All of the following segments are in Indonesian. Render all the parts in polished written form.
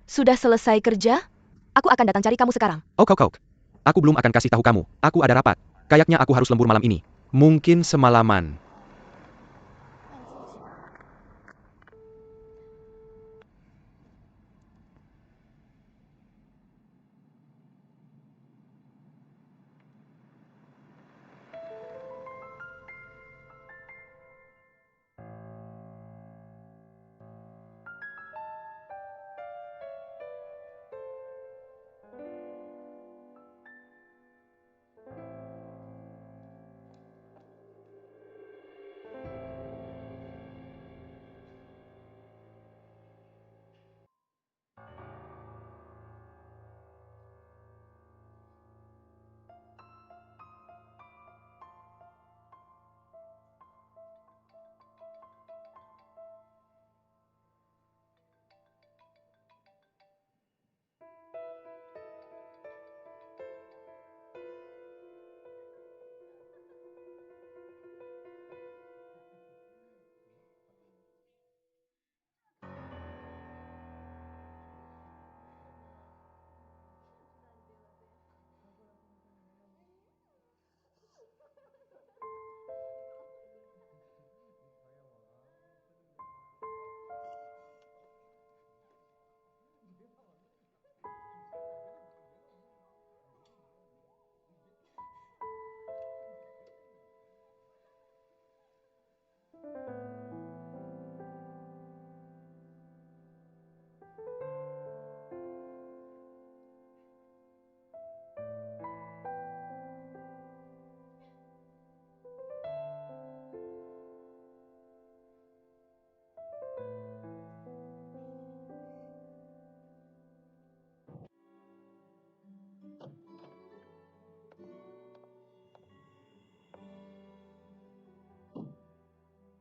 Sudah selesai kerja? Aku akan datang cari kamu sekarang. Ok. Aku belum akan kasih tahu kamu. Aku ada rapat. Kayaknya aku harus lembur malam ini. Mungkin semalaman.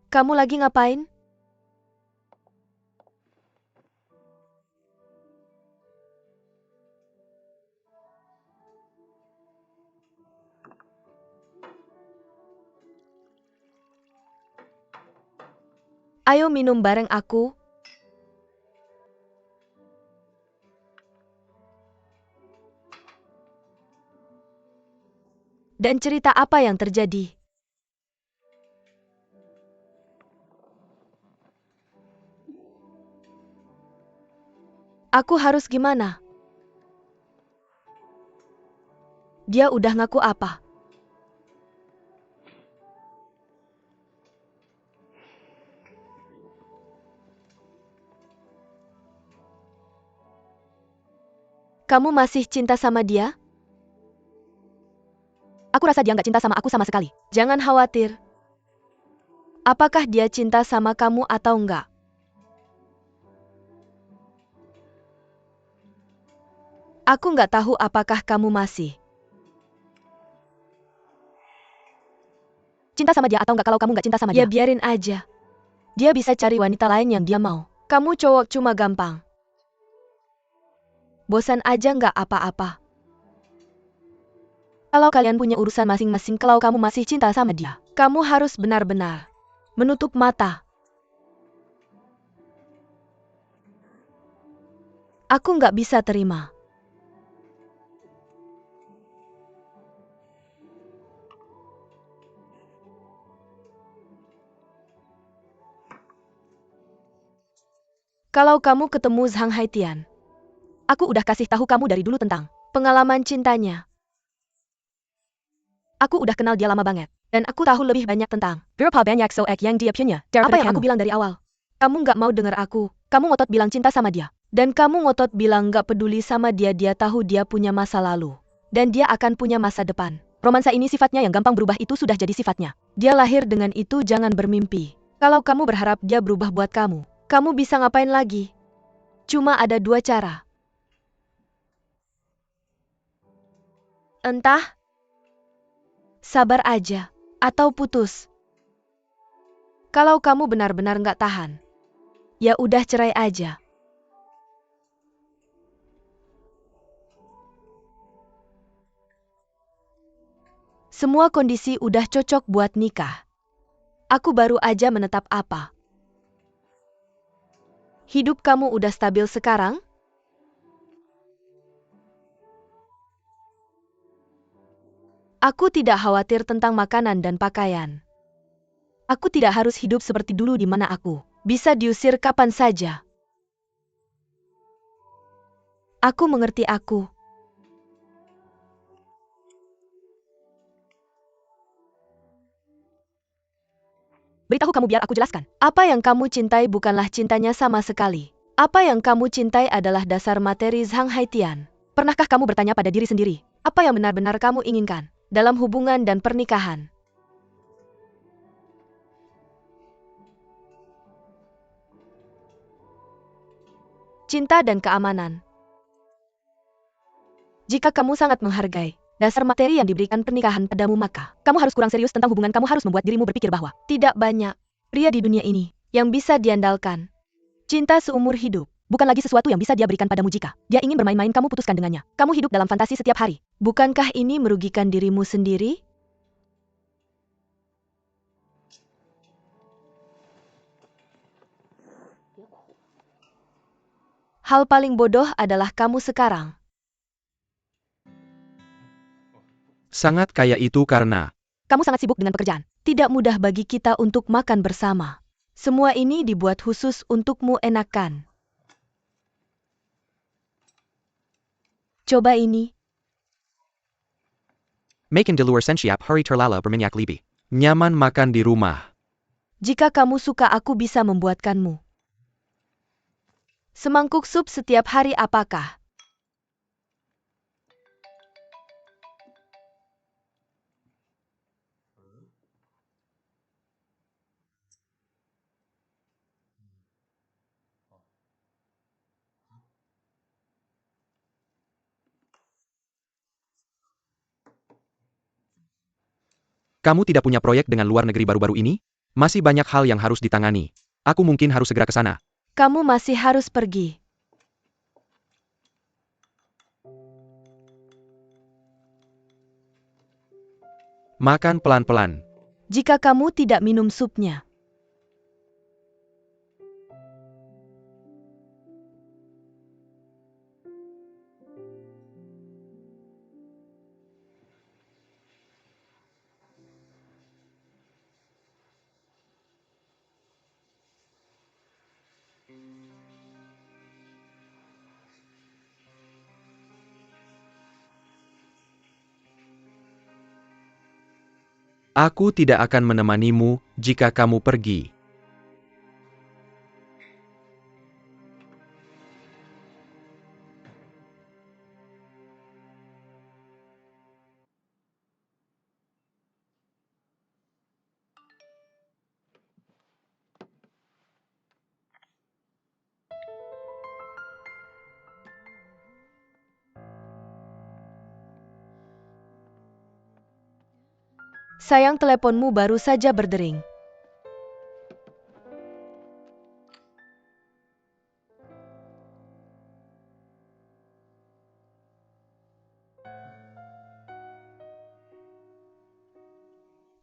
Kamu lagi ngapain? Ayo minum bareng aku. Dan cerita apa yang terjadi. Aku harus gimana? Dia udah ngaku apa? Kamu masih cinta sama dia? Aku rasa dia nggak cinta sama aku sama sekali. Jangan khawatir. Apakah dia cinta sama kamu atau enggak? Aku nggak tahu apakah kamu masih cinta sama dia atau enggak. Kalau kamu nggak cinta sama dia, ya biarin aja. Dia bisa cari wanita lain yang dia mau. Kamu cowok cuma gampang. Bosan aja nggak apa-apa. Kalau kalian punya urusan masing-masing, kalau kamu masih cinta sama dia, kamu harus benar-benar menutup mata. Aku nggak bisa terima. Kalau kamu ketemu Zhang Haitian, aku udah kasih tahu kamu dari dulu tentang pengalaman cintanya. Aku udah kenal dia lama banget, dan aku tahu lebih banyak tentang berapa banyak soal yang dia punya. Apa yang aku bilang dari awal? Kamu nggak mau dengar aku. Kamu ngotot bilang cinta sama dia. Dan kamu ngotot bilang nggak peduli sama dia. Dia tahu dia punya masa lalu. Dan dia akan punya masa depan. Romansa ini sifatnya yang gampang berubah, itu sudah jadi sifatnya. Dia lahir dengan itu, jangan bermimpi. Kalau kamu berharap dia berubah buat kamu bisa ngapain lagi? Cuma ada dua cara. Entah sabar aja, atau putus. Kalau kamu benar-benar nggak tahan, ya udah cerai aja. Semua kondisi udah cocok buat nikah. Aku baru aja menetap apa. Hidup kamu udah stabil sekarang? Aku tidak khawatir tentang makanan dan pakaian. Aku tidak harus hidup seperti dulu di mana aku bisa diusir kapan saja. Aku mengerti aku. Beritahu kamu biar aku jelaskan. Apa yang kamu cintai bukanlah cintanya sama sekali. Apa yang kamu cintai adalah dasar materi Zhang Haitian. Pernahkah kamu bertanya pada diri sendiri, apa yang benar-benar kamu inginkan dalam hubungan dan pernikahan? Cinta dan keamanan. Jika kamu sangat menghargai dasar materi yang diberikan pernikahan padamu, maka kamu harus kurang serius tentang hubungan. Kamu harus membuat dirimu berpikir bahwa tidak banyak pria di dunia ini yang bisa diandalkan. Cinta seumur hidup bukan lagi sesuatu yang bisa dia berikan padamu jika dia ingin bermain-main. Kamu putuskan dengannya. Kamu hidup dalam fantasi setiap hari. Bukankah ini merugikan dirimu sendiri? Hal paling bodoh adalah kamu sekarang. Sangat kaya itu karena Kamu sangat sibuk dengan pekerjaan. Tidak mudah bagi kita untuk makan bersama. Semua ini dibuat khusus untukmu, enakan. Coba ini. makin di luar siap hari terlala berminyak lebih nyaman makan di rumah. Jika kamu suka, aku bisa membuatkanmu semangkuk sup setiap hari. Apakah Kamu tidak punya proyek dengan luar negeri baru-baru ini? Masih banyak hal yang harus ditangani. Aku mungkin harus segera ke sana. kamu masih harus pergi? Makan pelan-pelan. Jika kamu tidak minum supnya, Aku tidak akan menemanimu jika kamu pergi. sayang, teleponmu baru saja berdering.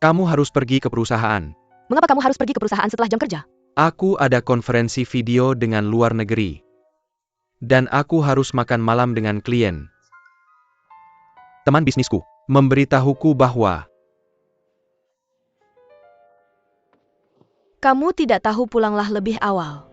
Kamu harus pergi ke perusahaan. Mengapa kamu harus pergi ke perusahaan setelah jam kerja? Aku ada konferensi video dengan luar negeri. Dan aku harus makan malam dengan klien. Teman bisnisku memberitahuku bahwa Kamu tidak tahu, pulanglah lebih awal.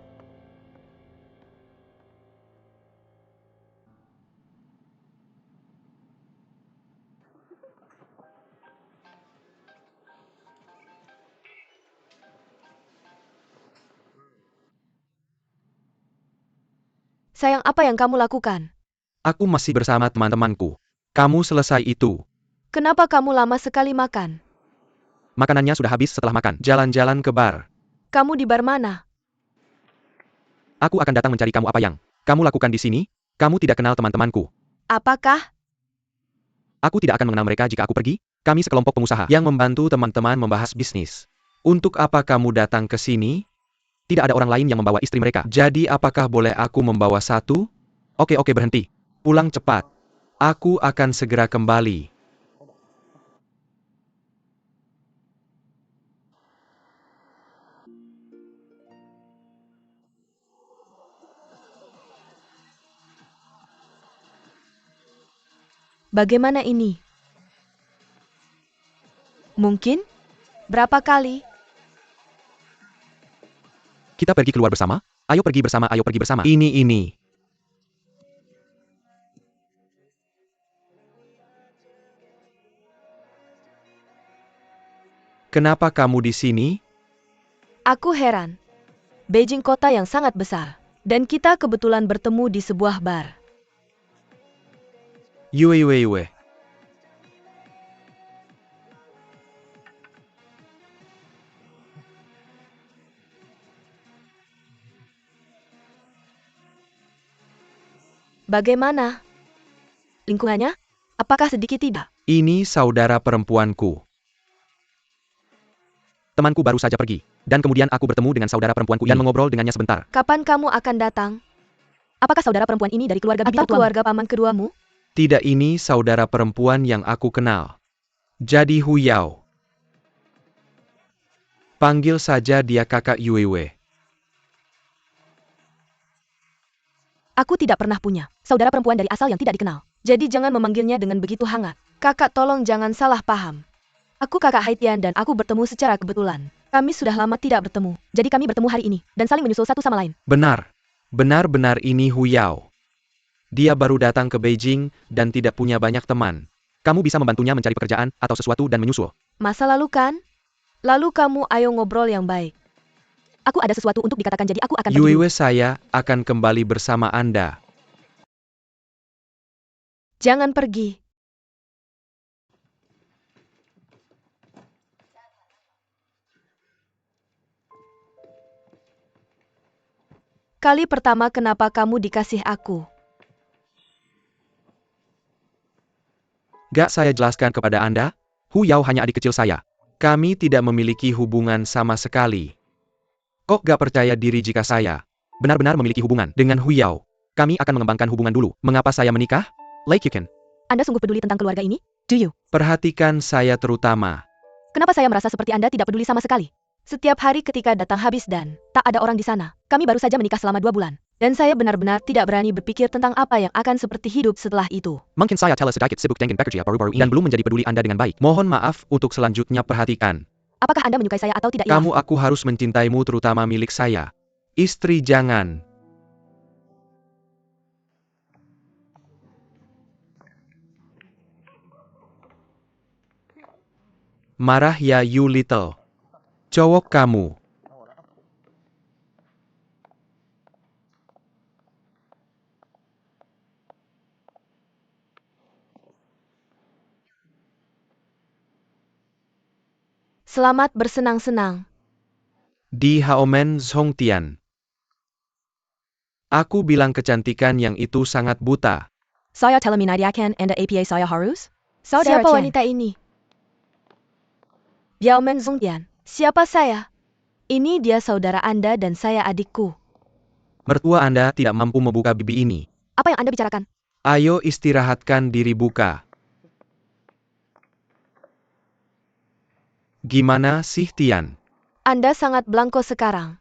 Sayang, apa yang kamu lakukan? aku masih bersama teman-temanku. Kamu selesai itu. Kenapa kamu lama sekali makan? Makanannya sudah habis setelah makan. Jalan-jalan ke bar. Kamu di bar mana? Aku akan datang mencari kamu. Apa yang kamu lakukan di sini? Kamu tidak kenal teman-temanku. Apakah? Aku tidak akan mengenal mereka jika aku pergi. Kami sekelompok pengusaha yang membantu teman-teman membahas bisnis. Untuk apa kamu datang ke sini? Tidak ada orang lain yang membawa istri mereka. Jadi apakah boleh aku membawa satu? Oke, berhenti. Pulang cepat. Aku akan segera kembali. Bagaimana ini? Mungkin? Berapa kali? Kita pergi keluar bersama? Ayo pergi bersama, ayo pergi bersama. Ini. Kenapa kamu di sini? Aku heran. Beijing kota yang sangat besar. Dan kita kebetulan bertemu di sebuah bar. Yue. Bagaimana? Lingkungannya? Apakah sedikit tidak? Ini saudara perempuanku. Temanku baru saja pergi. Dan kemudian aku bertemu dengan saudara perempuanku dan mengobrol dengannya sebentar. Kapan kamu akan datang? Apakah saudara perempuan ini dari keluarga bibi atau keluarga paman keduamu? Tidak, ini saudara perempuan yang aku kenal. Jadi Hu Yao. Panggil saja dia kakak Yue. Aku tidak pernah punya saudara perempuan dari asal yang tidak dikenal. Jadi jangan memanggilnya dengan begitu hangat. Kakak, tolong jangan salah paham. Aku kakak Haitian dan aku bertemu secara kebetulan. Kami sudah lama tidak bertemu. Jadi kami bertemu hari ini dan saling menyusul satu sama lain. Benar ini Hu Yao. Dia baru datang ke Beijing dan tidak punya banyak teman. Kamu bisa membantunya mencari pekerjaan atau sesuatu dan menyusul. Masa lalu kan? Lalu kamu ayo ngobrol yang baik. Aku ada sesuatu untuk dikatakan, jadi aku akan pergi dulu. Yue, saya akan kembali bersama Anda. Jangan pergi. Kali pertama kenapa kamu dikasih aku? Gak saya jelaskan kepada Anda? Hu Yao hanya adik kecil saya. Kami tidak memiliki hubungan sama sekali. Kok gak percaya diri jika saya benar-benar memiliki hubungan dengan Hu Yao? Kami akan mengembangkan hubungan dulu. Mengapa saya menikah? Like you can. Anda sungguh peduli tentang keluarga ini? Do you? Perhatikan saya terutama. Kenapa saya merasa seperti Anda tidak peduli sama sekali? Setiap hari ketika datang habis dan tak ada orang di sana. Kami baru saja menikah selama 2 bulan. Dan saya benar-benar tidak berani berpikir tentang apa yang akan seperti hidup setelah itu. Mungkin saya telah sedikit sibuk dengan pekerjaan baru-baru ini dan belum menjadi peduli Anda dengan baik. Mohon maaf untuk selanjutnya perhatikan. Apakah Anda menyukai saya atau tidak? Kamu, aku harus mencintaimu, terutama milik saya. Istri jangan. Marah ya you little. Cowok kamu. Selamat bersenang-senang. Di Haomen Zhongtian. Aku bilang kecantikan yang itu sangat buta. Saya teleminadiakan Anda APA saya harus? Siapa wanita ini? Yaomen Zongtian. Siapa saya? Ini dia saudara Anda dan saya adikku. Mertua Anda tidak mampu membuka bibi ini. Apa yang Anda bicarakan? Ayo istirahatkan diri, buka. Gimana sih Tian? Anda sangat blanko sekarang.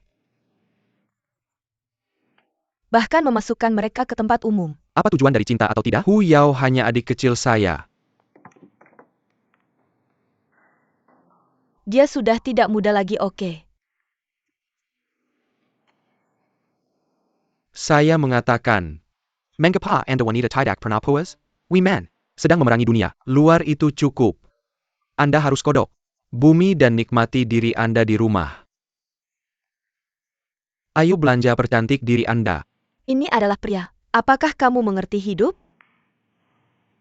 Bahkan memasukkan mereka ke tempat umum. Apa tujuan dari cinta atau tidak? Hu Yao hanya adik kecil saya. Dia sudah tidak muda lagi, oke. Saya mengatakan, Mengapa Anda wanita tidak pernah puas? Wiman sedang memerangi dunia. Luar itu cukup. Anda harus kodok bumi dan nikmati diri Anda di rumah. Ayo belanja percantik diri Anda. Ini adalah pria. Apakah kamu mengerti hidup?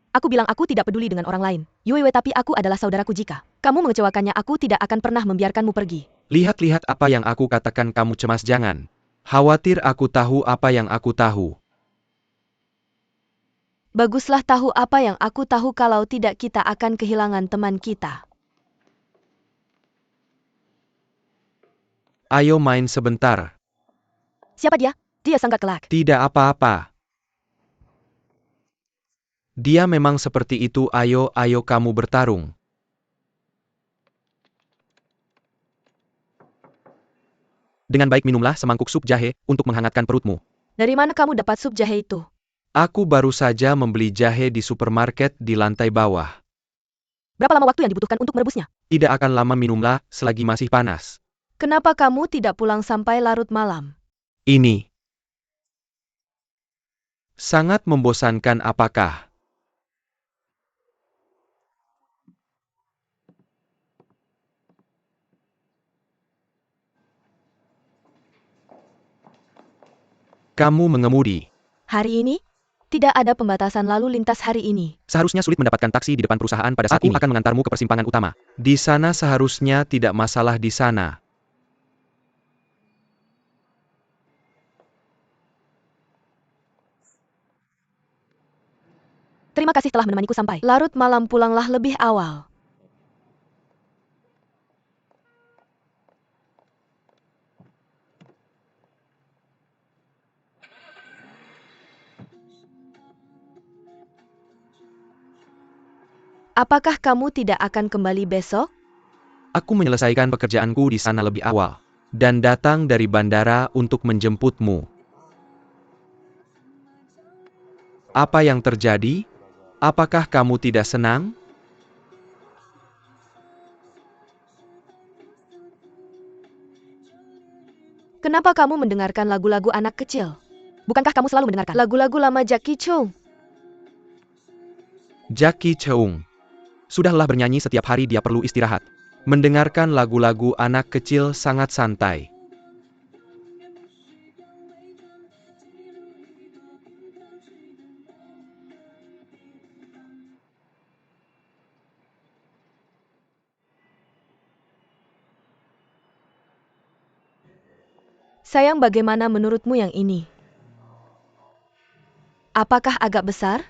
Aku bilang aku tidak peduli dengan orang lain. Yue, tapi aku adalah saudaraku. Jika kamu mengecewakannya, aku tidak akan pernah membiarkanmu pergi. Lihat-lihat apa yang aku katakan, kamu cemas, jangan khawatir, aku tahu apa yang aku tahu. Baguslah tahu apa yang aku tahu, kalau tidak kita akan kehilangan teman kita. Ayo main sebentar. Siapa dia? Dia sangat kelak. Tidak apa-apa. Dia memang seperti itu. Ayo kamu bertarung. Dengan baik, minumlah semangkuk sup jahe untuk menghangatkan perutmu. Dari mana kamu dapat sup jahe itu? Aku baru saja membeli jahe di supermarket di lantai bawah. Berapa lama waktu yang dibutuhkan untuk merebusnya? Tidak akan lama, minumlah selagi masih panas. Kenapa kamu tidak pulang sampai larut malam? Ini sangat membosankan, apakah? Kamu mengemudi. Hari ini? Tidak ada pembatasan lalu lintas hari ini. Seharusnya sulit mendapatkan taksi di depan perusahaan pada saat ini. Aku akan mengantarmu ke persimpangan utama. Di sana seharusnya tidak masalah di sana. Terima kasih telah menemaniku sampai larut malam. Pulanglah lebih awal. Apakah kamu tidak akan kembali besok? Aku menyelesaikan pekerjaanku di sana lebih awal. Dan datang dari bandara untuk menjemputmu. Apa yang terjadi? Apakah kamu tidak senang? Kenapa kamu mendengarkan lagu-lagu anak kecil? Bukankah kamu selalu mendengarkan lagu-lagu lama Jackie Chung? Jackie Cheung. Sudahlah bernyanyi setiap hari, dia perlu istirahat. Mendengarkan lagu-lagu anak kecil sangat santai. Sayang, bagaimana menurutmu yang ini? Apakah agak besar?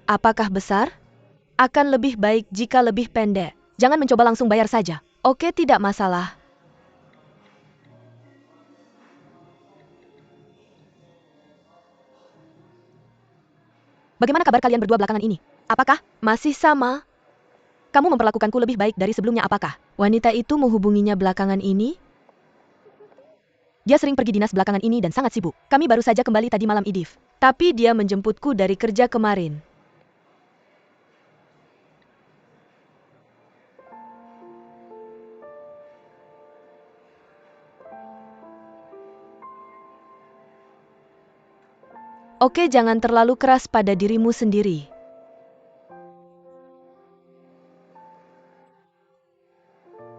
Apakah besar? Akan lebih baik jika lebih pendek. Jangan mencoba, langsung bayar saja. Oke, tidak masalah. Bagaimana kabar kalian berdua belakangan ini? Apakah masih sama? Kamu memperlakukanku lebih baik dari sebelumnya. Apakah wanita itu menghubunginya belakangan ini? Dia sering pergi dinas belakangan ini dan sangat sibuk. Kami baru saja kembali tadi malam, Idif. Tapi dia menjemputku dari kerja kemarin. Oke, jangan terlalu keras pada dirimu sendiri.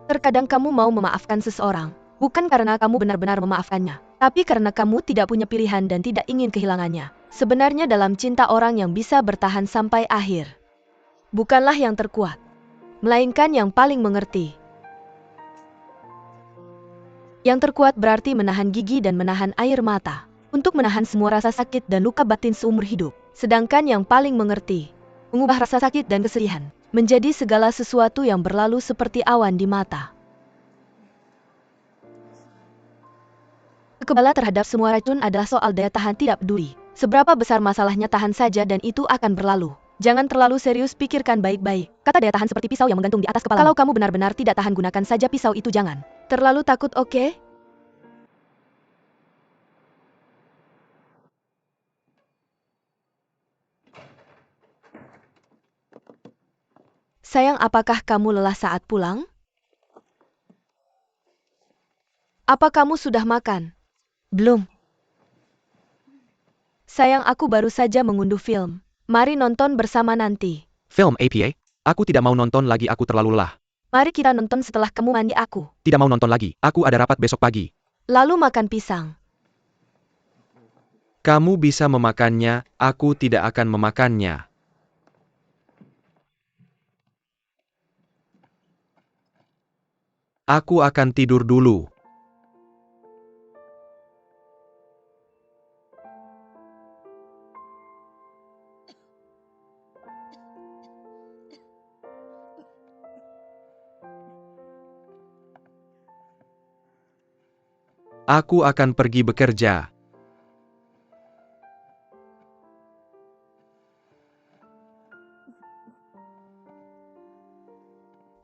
Terkadang kamu mau memaafkan seseorang, bukan karena kamu benar-benar memaafkannya, tapi karena kamu tidak punya pilihan dan tidak ingin kehilangannya. Sebenarnya dalam cinta, orang yang bisa bertahan sampai akhir bukanlah yang terkuat, melainkan yang paling mengerti. Yang terkuat berarti menahan gigi dan menahan air mata, untuk menahan semua rasa sakit dan luka batin seumur hidup. Sedangkan yang paling mengerti, mengubah rasa sakit dan kesedihan menjadi segala sesuatu yang berlalu seperti awan di mata. Kekebalan terhadap semua racun adalah soal daya tahan. Tidak peduli seberapa besar masalahnya, tahan saja dan itu akan berlalu. Jangan terlalu serius, pikirkan baik-baik. Kata daya tahan seperti pisau yang menggantung di atas kepala. Kalau kamu benar-benar tidak tahan, gunakan saja pisau itu. Jangan terlalu takut, oke? Sayang, apakah kamu lelah saat pulang? Apa kamu sudah makan? Belum. Sayang, aku baru saja mengunduh film. Mari nonton bersama nanti. Film APA? Aku tidak mau nonton lagi, aku terlalu lelah. Mari kita nonton setelah kamu mandi. Aku Tidak mau nonton lagi, aku ada rapat besok pagi. lalu makan pisang. Kamu bisa memakannya, aku tidak akan memakannya. Aku akan tidur dulu. Aku akan pergi bekerja.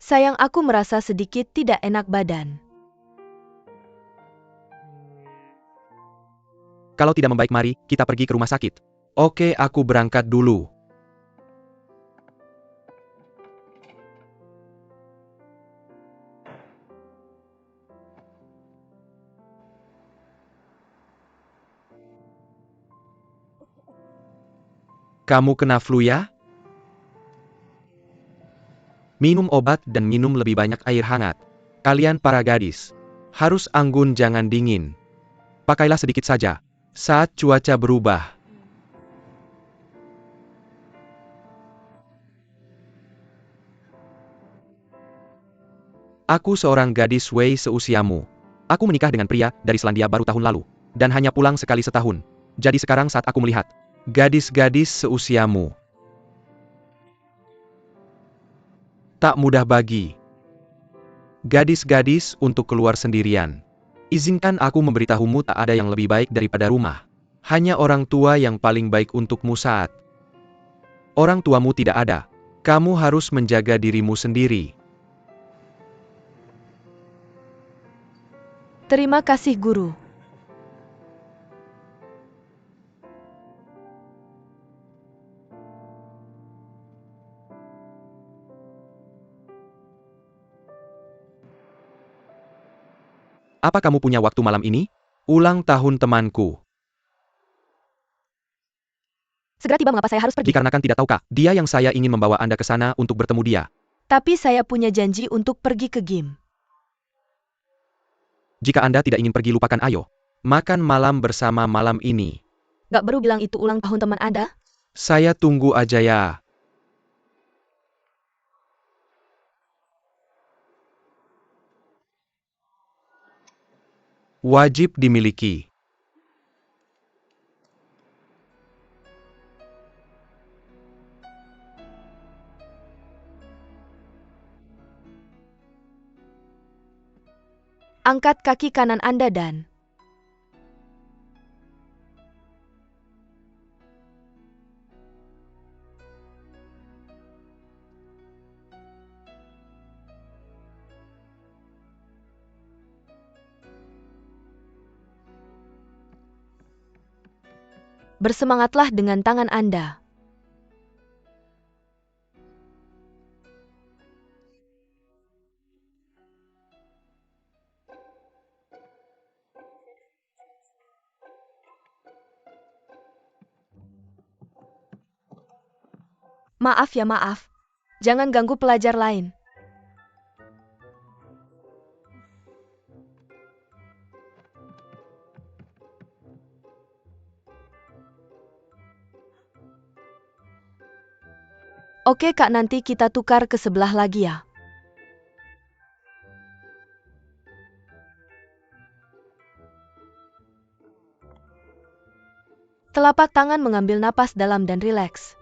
Sayang, aku merasa sedikit tidak enak badan. Kalau tidak membaik, mari kita pergi ke rumah sakit. Oke, aku berangkat dulu. Kamu kena flu ya? Minum obat dan minum lebih banyak air hangat. Kalian para gadis, harus anggun jangan dingin. Pakailah sedikit saja. Saat cuaca berubah. Aku seorang gadis Wei seusiamu. Aku menikah dengan pria dari Selandia Baru tahun lalu. Dan hanya pulang sekali setahun. Jadi sekarang saat aku melihat gadis-gadis seusiamu, tak mudah bagi gadis-gadis untuk keluar sendirian. Izinkan aku memberitahumu, tak ada yang lebih baik daripada rumah. Hanya orang tua yang paling baik untukmu saat orang tuamu tidak ada. Kamu harus menjaga dirimu sendiri. Terima kasih guru. Apa kamu punya waktu malam ini? Ulang tahun temanku. Segera tiba, mengapa saya harus pergi? Dikarenakan tidak tahukah, dia yang saya ingin membawa Anda ke sana untuk bertemu dia. Tapi saya punya janji untuk pergi ke game. Jika Anda tidak ingin pergi, lupakan, ayo. Makan malam bersama malam ini. Gak baru bilang itu ulang tahun teman Anda? Saya tunggu aja ya. Wajib dimiliki. Angkat kaki kanan Anda dan bersemangatlah dengan tangan Anda. Maaf ya, maaf. Jangan ganggu pelajar lain. Oke Kak, nanti kita tukar ke sebelah lagi ya. Telapak tangan mengambil napas dalam dan rileks.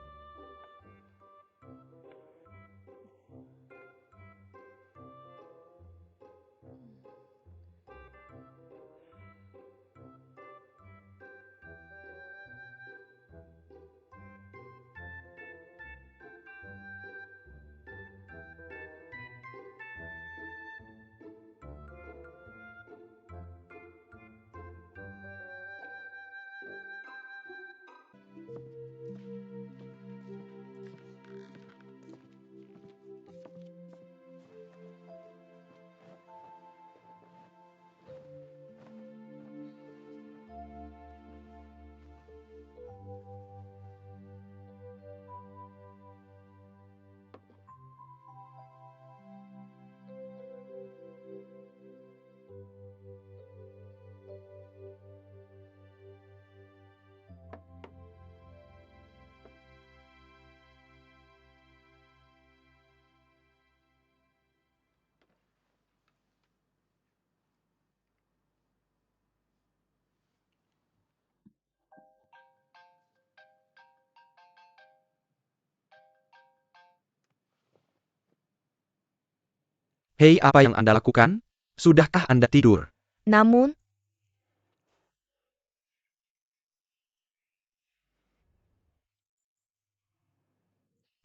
Hei, apa yang Anda lakukan? Sudahkah Anda tidur? Namun,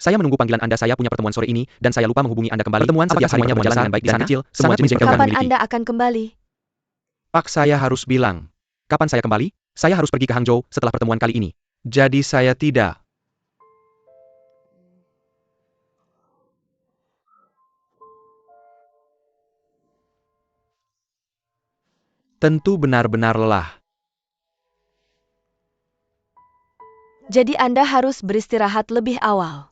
Saya menunggu panggilan Anda. Saya punya pertemuan sore ini, dan saya lupa menghubungi Anda kembali. Pertemuan setiap semuanya berjalan dengan baik di sana? Kecil, semua jenis kapan memiliki. Anda akan kembali? Pak, saya harus bilang. Kapan saya kembali? Saya harus pergi ke Hangzhou setelah pertemuan kali ini. Jadi saya tidak. Tentu benar-benar lelah. Jadi Anda harus beristirahat lebih awal.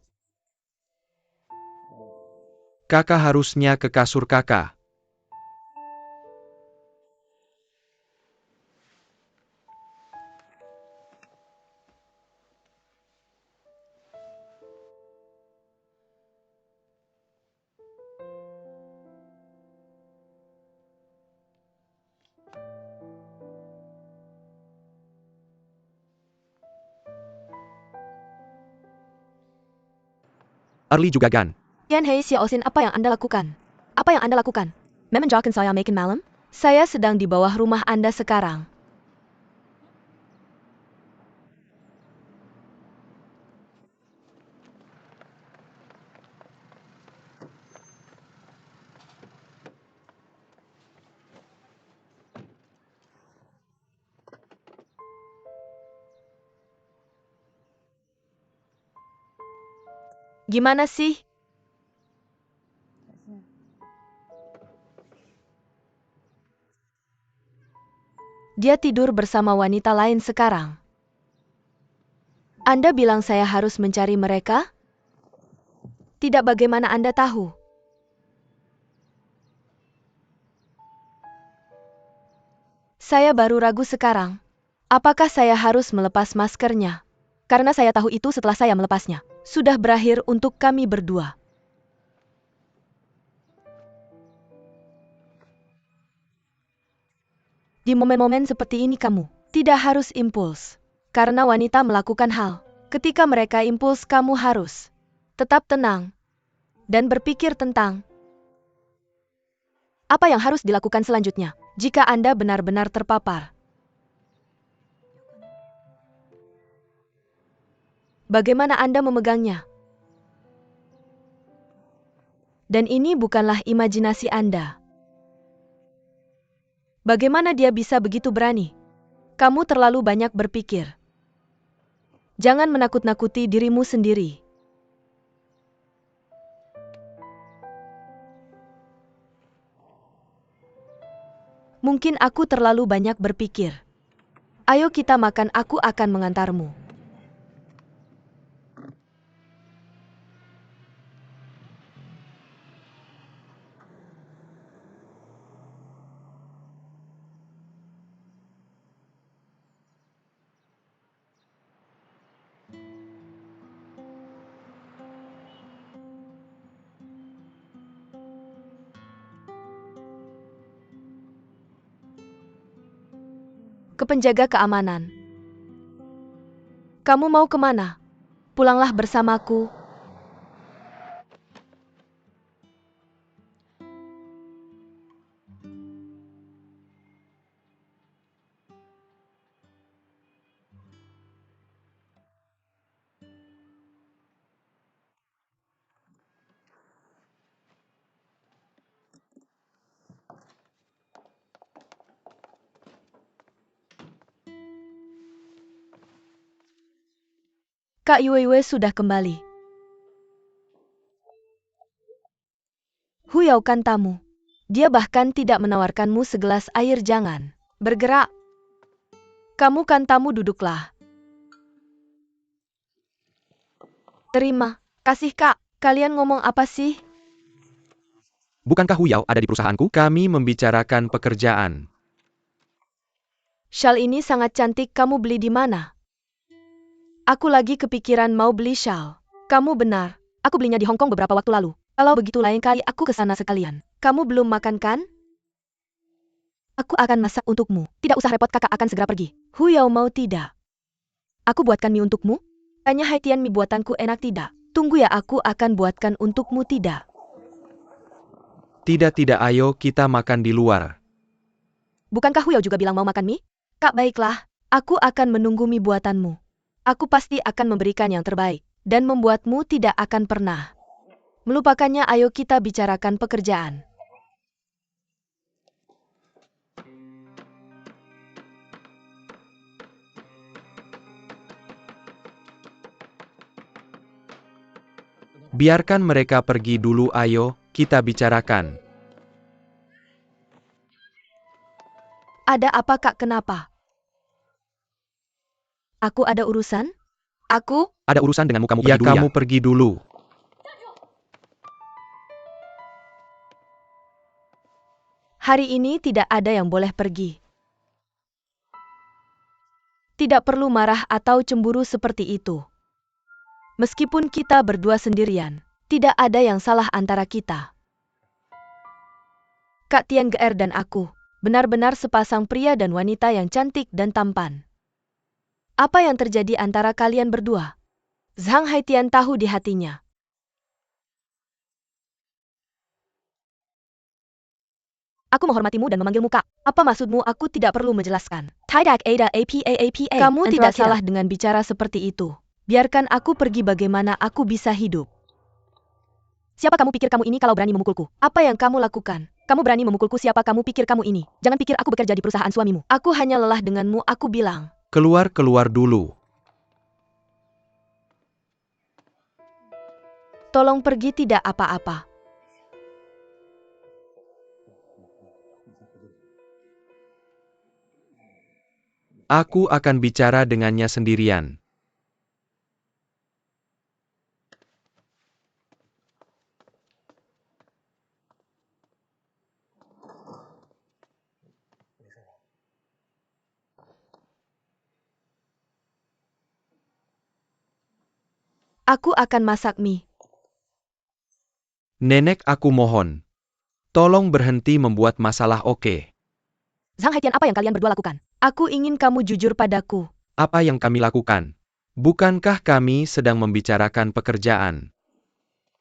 Kakak harusnya ke kasur kakak. Early juga Gan. Yan Hei Xiaoxin, apa yang Anda lakukan? Apa yang Anda lakukan? Memenjauhkan saya makin malam? Saya sedang di bawah rumah Anda sekarang. Gimana sih? Dia tidur bersama wanita lain sekarang. Anda bilang saya harus mencari mereka? Tidak, bagaimana Anda tahu? Saya baru ragu sekarang. Apakah saya harus melepas maskernya? Karena saya tahu itu setelah saya melepasnya. Sudah berakhir untuk kami berdua. Di momen-momen seperti ini kamu tidak harus impuls. Karena wanita melakukan hal. Ketika mereka impuls, kamu harus tetap tenang dan berpikir tentang apa yang harus dilakukan selanjutnya jika Anda benar-benar terpapar. Bagaimana Anda memegangnya? Dan ini bukanlah imajinasi Anda. Bagaimana dia bisa begitu berani? Kamu terlalu banyak berpikir. Jangan menakut-nakuti dirimu sendiri. Mungkin aku terlalu banyak berpikir. Ayo kita makan, aku akan mengantarmu. Ke penjaga keamanan. Kamu mau kemana? Pulanglah bersamaku. Kak Yuewe sudah kembali. Huyaukan tamu. Dia bahkan tidak menawarkanmu segelas air. Jangan bergerak. Kamu kan tamu, duduklah. Terima kasih Kak. Kalian ngomong apa sih? Bukankah Huyao ada di perusahaanku? Kami membicarakan pekerjaan. Shawl ini sangat cantik. Kamu beli di mana? Aku lagi kepikiran mau beli shawl. Kamu benar. Aku belinya di Hong Kong beberapa waktu lalu. Kalau begitu lain kali aku ke sana sekalian. Kamu belum makan kan? Aku akan masak untukmu. Tidak usah repot, kakak akan segera pergi. Huyao mau tidak? Aku buatkan mie untukmu? Tanya Haitian, mie buatanku enak tidak? Tunggu ya, aku akan buatkan untukmu. Tidak. Tidak, ayo kita makan di luar. Bukankah Huyao juga bilang mau makan mie? Kak, baiklah. Aku akan menunggu mie buatanmu. Aku pasti akan memberikan yang terbaik. Dan membuatmu tidak akan pernah melupakannya. Ayo kita bicarakan pekerjaan. Biarkan mereka pergi dulu, ayo, kita bicarakan. Ada apa Kak, kenapa? Aku ada urusan? Aku? Ada urusan denganmu, kamu pergi dulu ya. Kamu pergi dulu. Hari ini tidak ada yang boleh pergi. Tidak perlu marah atau cemburu seperti itu. Meskipun kita berdua sendirian, tidak ada yang salah antara kita. Kak Tian Geer dan aku, benar-benar sepasang pria dan wanita yang cantik dan tampan. Apa yang terjadi antara kalian berdua? Zhang Haitian tahu di hatinya. Aku menghormatimu dan memanggilmu Kak. Apa maksudmu? Aku tidak perlu menjelaskan. Tidak ada apa. Kamu tidak salah dengan bicara seperti itu. Biarkan aku pergi, bagaimana aku bisa hidup. Siapa kamu pikir kamu ini kalau berani memukulku? Apa yang kamu lakukan? Kamu berani memukulku, siapa kamu pikir kamu ini? Jangan pikir aku bekerja di perusahaan suamimu. Aku hanya lelah denganmu, aku bilang. Keluar dulu. Tolong pergi, tidak apa-apa. Aku akan bicara dengannya sendirian. Aku akan masak mie. Nenek, aku mohon. Tolong berhenti membuat masalah, oke? Zhang Haitian, apa yang kalian berdua lakukan? Aku ingin kamu jujur padaku. Apa yang kami lakukan? Bukankah kami sedang membicarakan pekerjaan?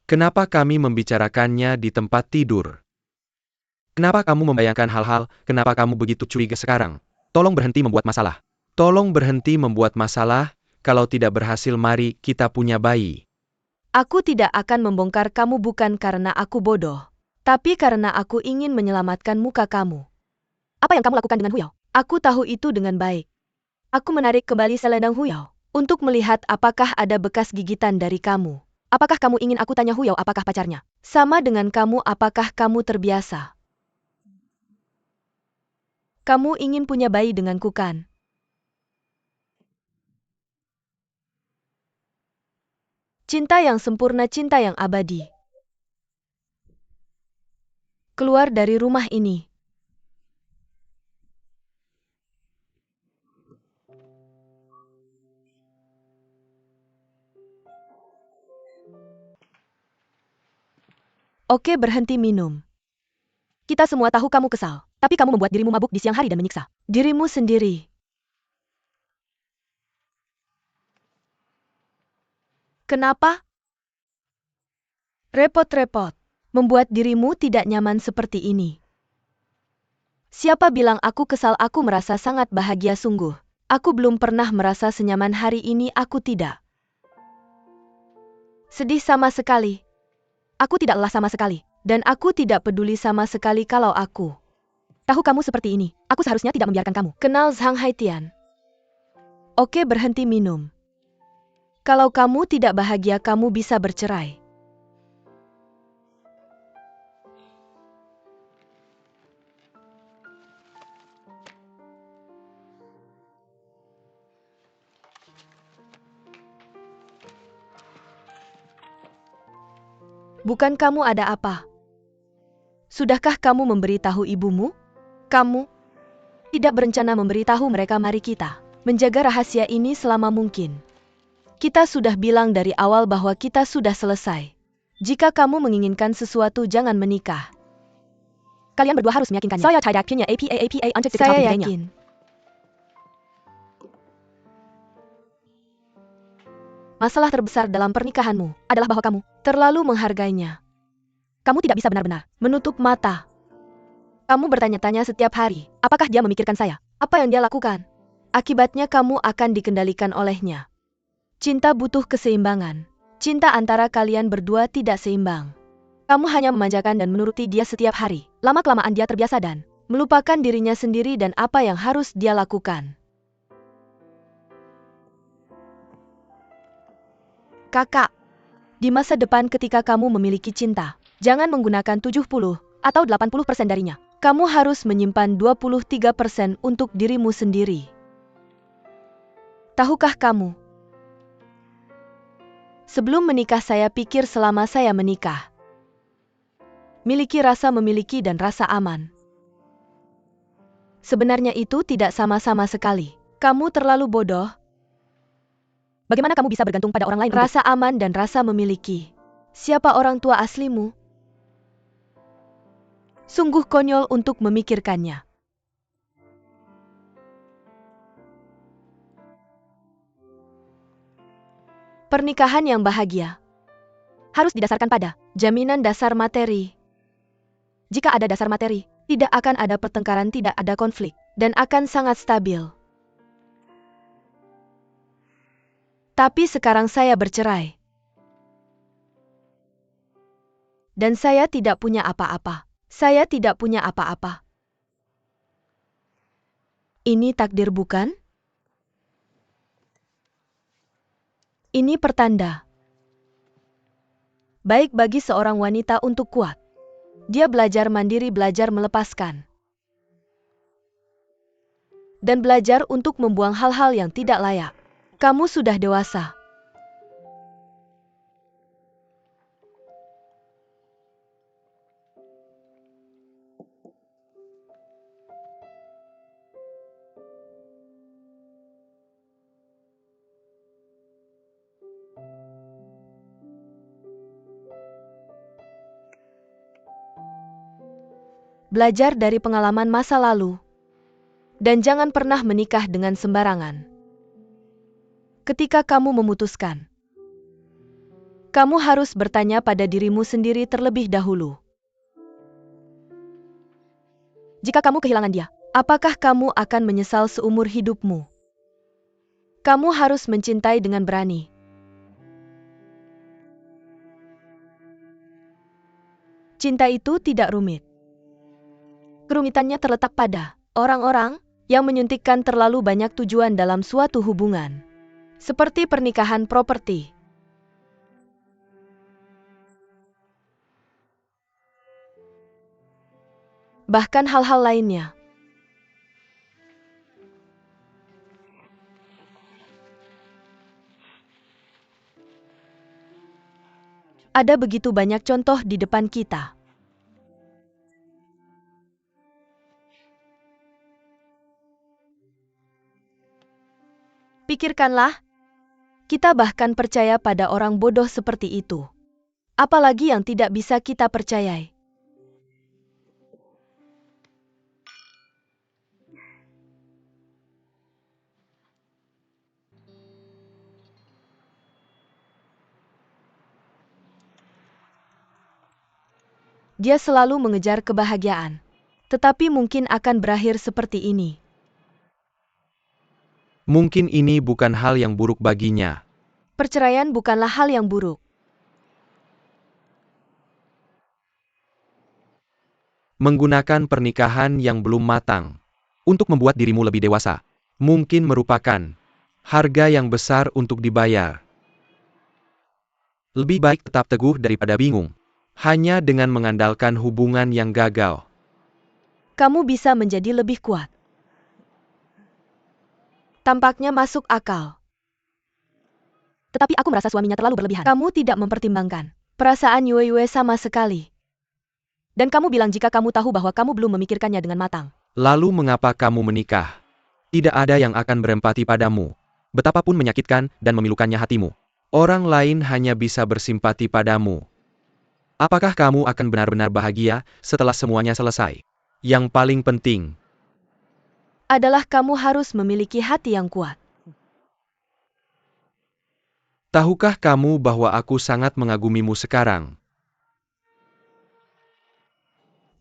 Kenapa kami membicarakannya di tempat tidur? Kenapa kamu membayangkan hal-hal? Kenapa kamu begitu curiga sekarang? Tolong berhenti membuat masalah. Tolong berhenti membuat masalah. Kalau tidak berhasil, mari kita punya bayi. Aku tidak akan membongkar kamu bukan karena aku bodoh, tapi karena aku ingin menyelamatkan muka kamu. Apa yang kamu lakukan dengan Huyao? Aku tahu itu dengan baik. Aku menarik kembali selendang Huyao untuk melihat apakah ada bekas gigitan dari kamu. Apakah kamu ingin aku tanya Huyao apakah pacarnya? Sama dengan kamu, apakah kamu terbiasa? Kamu ingin punya bayi denganku kan? Cinta yang sempurna, cinta yang abadi. Keluar dari rumah ini. Oke, berhenti minum. Kita semua tahu kamu kesal, tapi kamu membuat dirimu mabuk di siang hari dan menyiksa dirimu sendiri. Kenapa? Repot-repot, membuat dirimu tidak nyaman seperti ini. Siapa bilang aku kesal? Aku merasa sangat bahagia sungguh. Aku belum pernah merasa senyaman hari ini, aku tidak sedih sama sekali. Aku tidak lelah sama sekali. Dan aku tidak peduli sama sekali kalau aku tahu kamu seperti ini. Aku seharusnya tidak membiarkan kamu kenal Zhang Haitian. Oke, berhenti minum. Kalau kamu tidak bahagia, kamu bisa bercerai. Bukan kamu ada apa? Sudahkah kamu memberitahu ibumu? Kamu tidak berencana memberitahu mereka. Mari kita menjaga rahasia ini selama mungkin. Kita sudah bilang dari awal bahwa kita sudah selesai. Jika kamu menginginkan sesuatu, jangan menikah. Kalian berdua harus meyakinkannya. Saya yakin. Masalah terbesar dalam pernikahanmu adalah bahwa kamu terlalu menghargainya. Kamu tidak bisa benar-benar menutup mata. Kamu bertanya-tanya setiap hari, apakah dia memikirkan saya? Apa yang dia lakukan? Akibatnya kamu akan dikendalikan olehnya. Cinta butuh keseimbangan. Cinta antara kalian berdua tidak seimbang. Kamu hanya memanjakan dan menuruti dia setiap hari. Lama-kelamaan dia terbiasa dan melupakan dirinya sendiri dan apa yang harus dia lakukan. Kakak, di masa depan ketika kamu memiliki cinta, jangan menggunakan 70 atau 80% darinya. Kamu harus menyimpan 23% untuk dirimu sendiri. Tahukah kamu? Sebelum menikah saya pikir selama saya menikah. Miliki rasa memiliki dan rasa aman. Sebenarnya itu tidak sama-sama sekali. Kamu terlalu bodoh. Bagaimana kamu bisa bergantung pada orang lain? Rasa aman dan rasa memiliki. Siapa orang tua aslimu? Sungguh konyol untuk memikirkannya. Pernikahan yang bahagia harus didasarkan pada jaminan dasar materi. Jika ada dasar materi, tidak akan ada pertengkaran, tidak ada konflik, dan akan sangat stabil. Tapi sekarang saya bercerai. Dan saya tidak punya apa-apa. Saya tidak punya apa-apa. Ini takdir bukan? Ini pertanda baik bagi seorang wanita untuk kuat. Dia belajar mandiri, belajar melepaskan. Dan belajar untuk membuang hal-hal yang tidak layak. Kamu sudah dewasa. Belajar dari pengalaman masa lalu. Dan jangan pernah menikah dengan sembarangan. Ketika kamu memutuskan, kamu harus bertanya pada dirimu sendiri terlebih dahulu. Jika kamu kehilangan dia, apakah kamu akan menyesal seumur hidupmu? Kamu harus mencintai dengan berani. Cinta itu tidak rumit. Kerumitannya terletak pada orang-orang yang menyuntikkan terlalu banyak tujuan dalam suatu hubungan. Seperti pernikahan properti. Bahkan hal-hal lainnya. Ada begitu banyak contoh di depan kita. Pikirkanlah, kita bahkan percaya pada orang bodoh seperti itu. Apalagi yang tidak bisa kita percayai. Dia selalu mengejar kebahagiaan, tetapi mungkin akan berakhir seperti ini. Mungkin ini bukan hal yang buruk baginya. Perceraian bukanlah hal yang buruk. Menggunakan pernikahan yang belum matang untuk membuat dirimu lebih dewasa mungkin merupakan harga yang besar untuk dibayar. Lebih baik tetap teguh daripada bingung hanya dengan mengandalkan hubungan yang gagal. Kamu bisa menjadi lebih kuat. Tampaknya masuk akal. Tetapi aku merasa suaminya terlalu berlebihan. Kamu tidak mempertimbangkan perasaan Yue sama sekali. Dan kamu bilang jika kamu tahu bahwa kamu belum memikirkannya dengan matang. Lalu mengapa kamu menikah? Tidak ada yang akan berempati padamu. Betapapun menyakitkan dan memilukannya hatimu. Orang lain hanya bisa bersimpati padamu. Apakah kamu akan benar-benar bahagia setelah semuanya selesai? Yang paling penting adalah kamu harus memiliki hati yang kuat. Tahukah kamu bahwa aku sangat mengagumimu sekarang?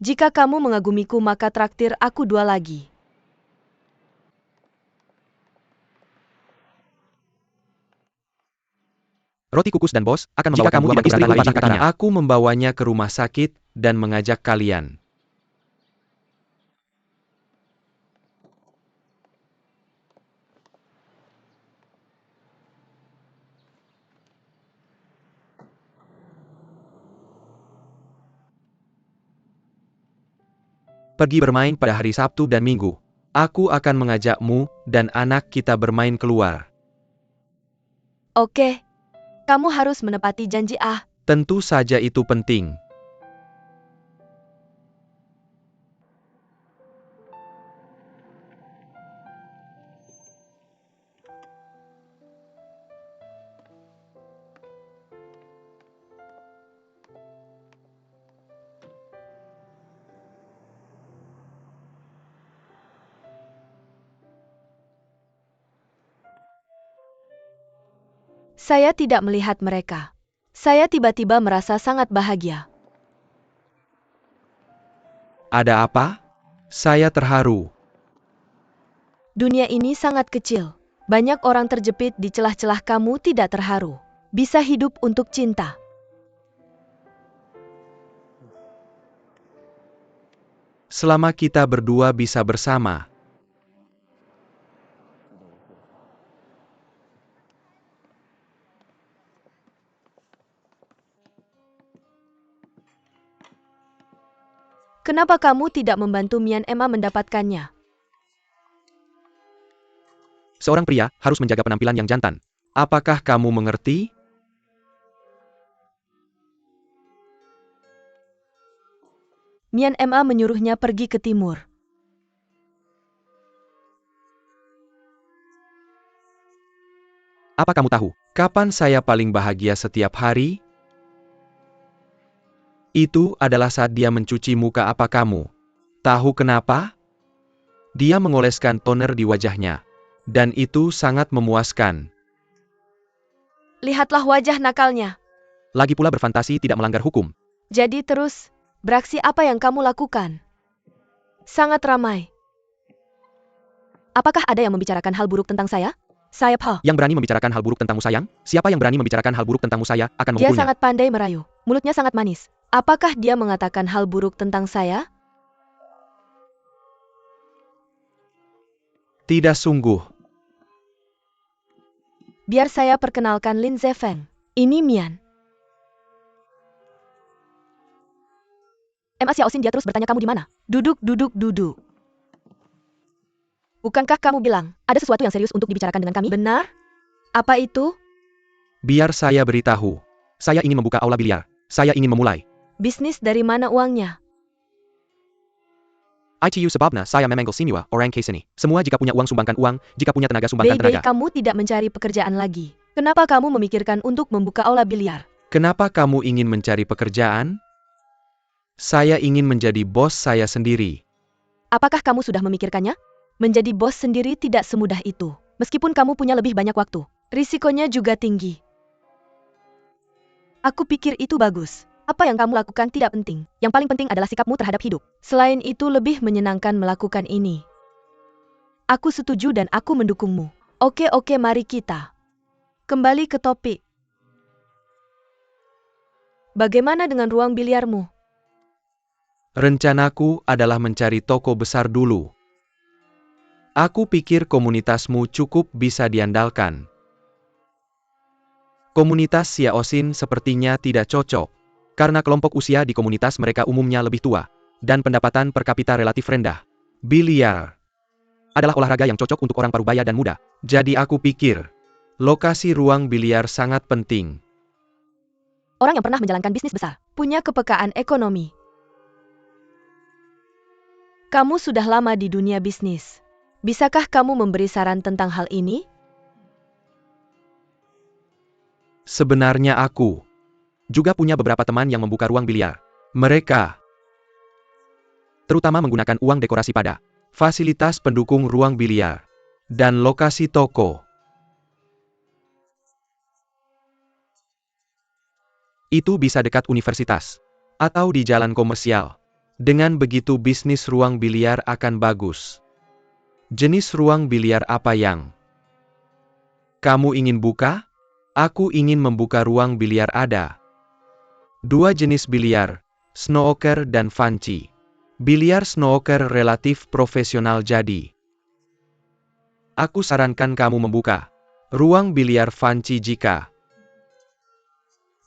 Jika kamu mengagumiku maka traktir aku 2 lagi. Roti kukus dan bos akan membawa kamu tidak istri patah kakinya. Aku membawanya ke rumah sakit dan mengajak kalian. Pergi bermain pada hari Sabtu dan Minggu. Aku akan mengajakmu dan anak kita bermain keluar. Oke. Kamu harus menepati janji. Tentu saja itu penting. Saya tidak melihat mereka. Saya tiba-tiba merasa sangat bahagia. Ada apa? Saya terharu. Dunia ini sangat kecil. Banyak orang terjepit di celah-celah. Kamu tidak terharu. Bisa hidup untuk cinta. Selama kita berdua bisa bersama. Kenapa kamu tidak membantu Mian Emma mendapatkannya? Seorang pria harus menjaga penampilan yang jantan. Apakah kamu mengerti? Mian Emma menyuruhnya pergi ke timur. Apa kamu tahu, kapan saya paling bahagia setiap hari? Itu adalah saat dia mencuci muka. Apa kamu tahu kenapa? Dia mengoleskan toner di wajahnya. Dan itu sangat memuaskan. Lihatlah wajah nakalnya. Lagi pula berfantasi tidak melanggar hukum. Jadi terus, beraksi apa yang kamu lakukan? Sangat ramai. Apakah ada yang membicarakan hal buruk tentang saya? Saya Yang berani membicarakan hal buruk tentangmu sayang? Siapa yang berani membicarakan hal buruk tentangmu saya akan Dia memukulnya. sangat pandai merayu. Mulutnya sangat manis. Apakah dia mengatakan hal buruk tentang saya? Tidak sungguh. Biar saya perkenalkan Lin Zefeng. Ini Mian. Emma Xiaoxin, dia terus bertanya kamu di mana? Duduk. Bukankah kamu bilang, ada sesuatu yang serius untuk dibicarakan dengan kami? Benar? Apa itu? Biar saya beritahu. Saya ingin membuka aula biliar. Saya ingin memulai. Bisnis dari mana uangnya? ITU sebabnya saya memang semua orang ke sini. Semua jika punya uang sumbangkan uang, jika punya tenaga sumbangkan Baby, tenaga. kamu tidak mencari pekerjaan lagi. Kenapa kamu memikirkan untuk membuka aula biliar? Kenapa kamu ingin mencari pekerjaan? Saya ingin menjadi bos saya sendiri. Apakah kamu sudah memikirkannya? Menjadi bos sendiri tidak semudah itu. Meskipun kamu punya lebih banyak waktu, risikonya juga tinggi. Aku pikir itu bagus. Apa yang kamu lakukan tidak penting. Yang paling penting adalah sikapmu terhadap hidup. Selain itu lebih menyenangkan melakukan ini. Aku setuju dan aku mendukungmu. Oke, mari kita kembali ke topik. Bagaimana dengan ruang biliarmu? Rencanaku adalah mencari toko besar dulu. Aku pikir komunitasmu cukup bisa diandalkan. Komunitas Xiaoxin sepertinya tidak cocok. Karena kelompok usia di komunitas mereka umumnya lebih tua. Dan pendapatan per kapita relatif rendah. Biliar adalah olahraga yang cocok untuk orang parubaya dan muda. Jadi aku pikir, lokasi ruang biliar sangat penting. Orang yang pernah menjalankan bisnis besar, punya kepekaan ekonomi. Kamu sudah lama di dunia bisnis. Bisakah kamu memberi saran tentang hal ini? Sebenarnya aku juga punya beberapa teman yang membuka ruang biliar. Mereka terutama menggunakan uang dekorasi pada fasilitas pendukung ruang biliar dan lokasi toko. Itu bisa dekat universitas atau di jalan komersial. Dengan begitu bisnis ruang biliar akan bagus. Jenis ruang biliar apa yang kamu ingin buka? Aku ingin membuka ruang biliar. Ada dua jenis biliar, snooker dan fanci. Biliar snooker relatif profesional, jadi aku sarankan kamu membuka ruang biliar fanci. Jika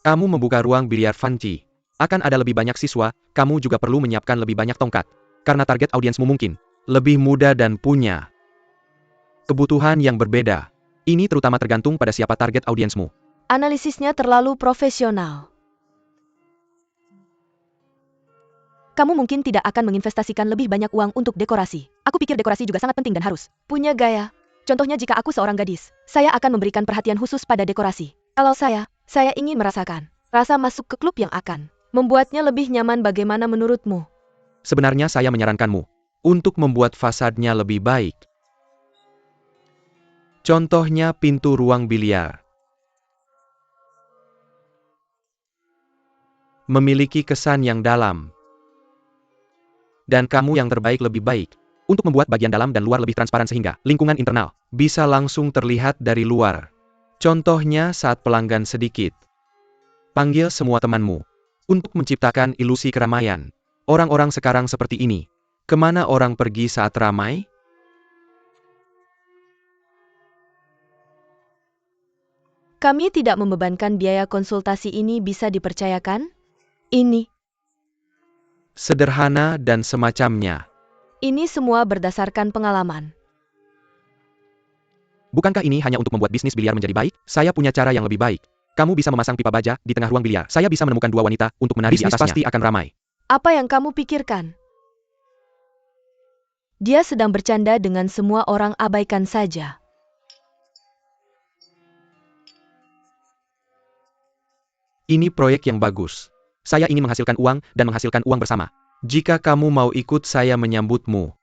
kamu membuka ruang biliar fanci, akan ada lebih banyak siswa. Kamu juga perlu menyiapkan lebih banyak tongkat. Karena target audiensmu mungkin lebih muda dan punya kebutuhan yang berbeda. Ini terutama tergantung pada siapa target audiensmu. Analisisnya terlalu profesional. Kamu mungkin tidak akan menginvestasikan lebih banyak uang untuk dekorasi. Aku pikir dekorasi juga sangat penting dan harus punya gaya. Contohnya jika aku seorang gadis, saya akan memberikan perhatian khusus pada dekorasi. Kalau saya ingin merasakan rasa masuk ke klub yang akan membuatnya lebih nyaman. Bagaimana menurutmu? Sebenarnya saya menyarankanmu untuk membuat fasadnya lebih baik. Contohnya pintu ruang biliar. Memiliki kesan yang dalam. Dan kamu yang terbaik lebih baik untuk membuat bagian dalam dan luar lebih transparan sehingga lingkungan internal bisa langsung terlihat dari luar. Contohnya saat pelanggan sedikit. Panggil semua temanmu untuk menciptakan ilusi keramaian. Orang-orang sekarang seperti ini. Kemana orang pergi saat ramai? Kami tidak membebankan biaya konsultasi ini, bisa dipercayakan? Ini Sederhana dan semacamnya. semua berdasarkan pengalaman. Bukankah ini hanya untuk membuat bisnis biliar menjadi baik? Saya punya cara yang lebih baik. Kamu bisa memasang pipa baja di tengah ruang biliar. Saya bisa menemukan dua wanita untuk menari di atasnya. Pasti akan ramai. Apa yang kamu pikirkan? Dia sedang bercanda dengan semua orang, abaikan saja. Ini proyek yang bagus. Saya ingin menghasilkan uang dan menghasilkan uang bersama. Jika kamu mau ikut, saya menyambutmu.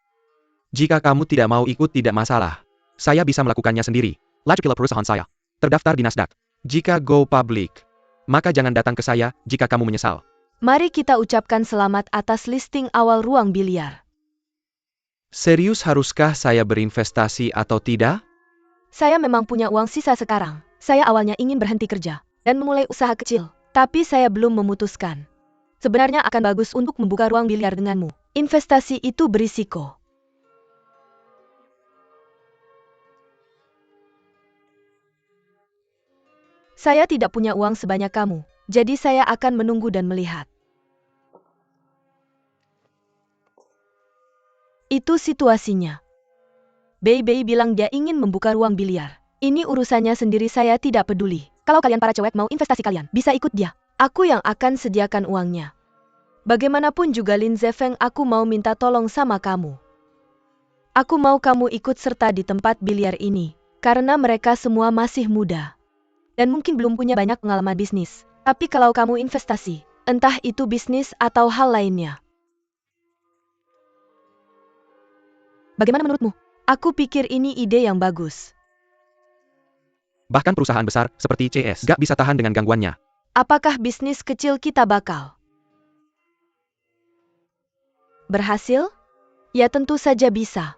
Jika kamu tidak mau ikut, tidak masalah. Saya bisa melakukannya sendiri. Laju ke perusahaan saya. Terdaftar di Nasdaq. Jika go public, maka jangan datang ke saya jika kamu menyesal. Mari kita ucapkan selamat atas listing awal ruang biliar. Serius, haruskah saya berinvestasi atau tidak? Saya memang punya uang sisa sekarang. Saya awalnya ingin berhenti kerja dan memulai usaha kecil, tapi saya belum memutuskan. Sebenarnya akan bagus untuk membuka ruang biliar denganmu. Investasi itu berisiko. Saya tidak punya uang sebanyak kamu, jadi saya akan menunggu dan melihat. Itu situasinya. Bei bilang dia ingin membuka ruang biliar. Ini urusannya sendiri, saya tidak peduli. Kalau kalian para cewek mau investasi, kalian bisa ikut dia. Aku yang akan sediakan uangnya. Bagaimanapun juga Lin Zefeng, aku mau minta tolong sama kamu. Aku mau kamu ikut serta di tempat biliar ini, karena mereka semua masih muda. Dan mungkin belum punya banyak pengalaman bisnis. Tapi kalau kamu investasi, entah itu bisnis atau hal lainnya. Bagaimana menurutmu? Aku pikir ini ide yang bagus. Bahkan perusahaan besar seperti CS gak bisa tahan dengan gangguannya. Apakah bisnis kecil kita bakal berhasil? Ya tentu saja bisa.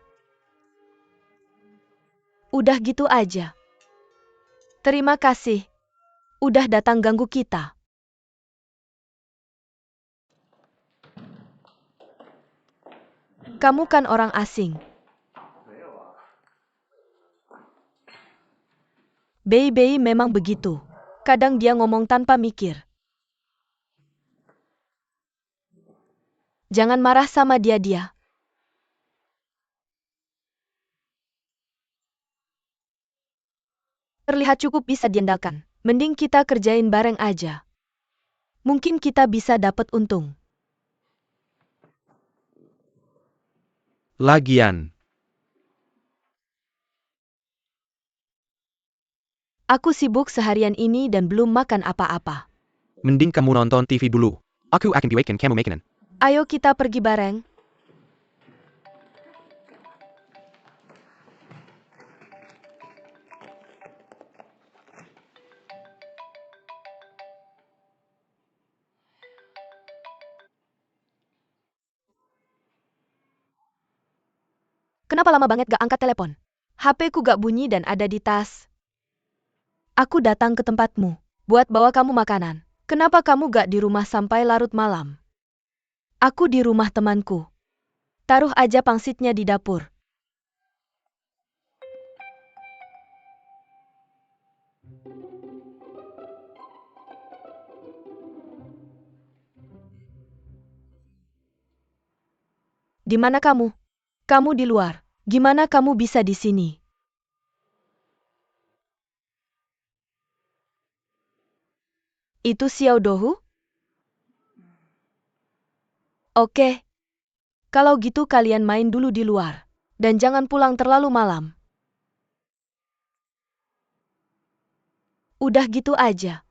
Udah gitu aja. Terima kasih. Udah datang ganggu kita. Kamu kan orang asing. Bei memang begitu. Kadang dia ngomong tanpa mikir. Jangan marah sama dia. Terlihat cukup bisa diandalkan. Mending kita kerjain bareng aja. Mungkin kita bisa dapat untung. Lagian, Aku sibuk seharian ini dan belum makan apa-apa. mending kamu nonton TV dulu. Aku akan bikin kamu makanan. Ayo kita pergi bareng. Kenapa lama banget gak angkat telepon? HP ku gak bunyi dan ada di tas. Aku datang ke tempatmu, buat bawa kamu makanan. Kenapa kamu gak di rumah sampai larut malam? Aku di rumah temanku. Taruh aja pangsitnya di dapur. Di mana kamu? Kamu di luar. Gimana kamu bisa di sini? Itu Xiao Dohu? Oke. Kalau gitu kalian main dulu di luar. Dan jangan pulang terlalu malam. Udah gitu aja.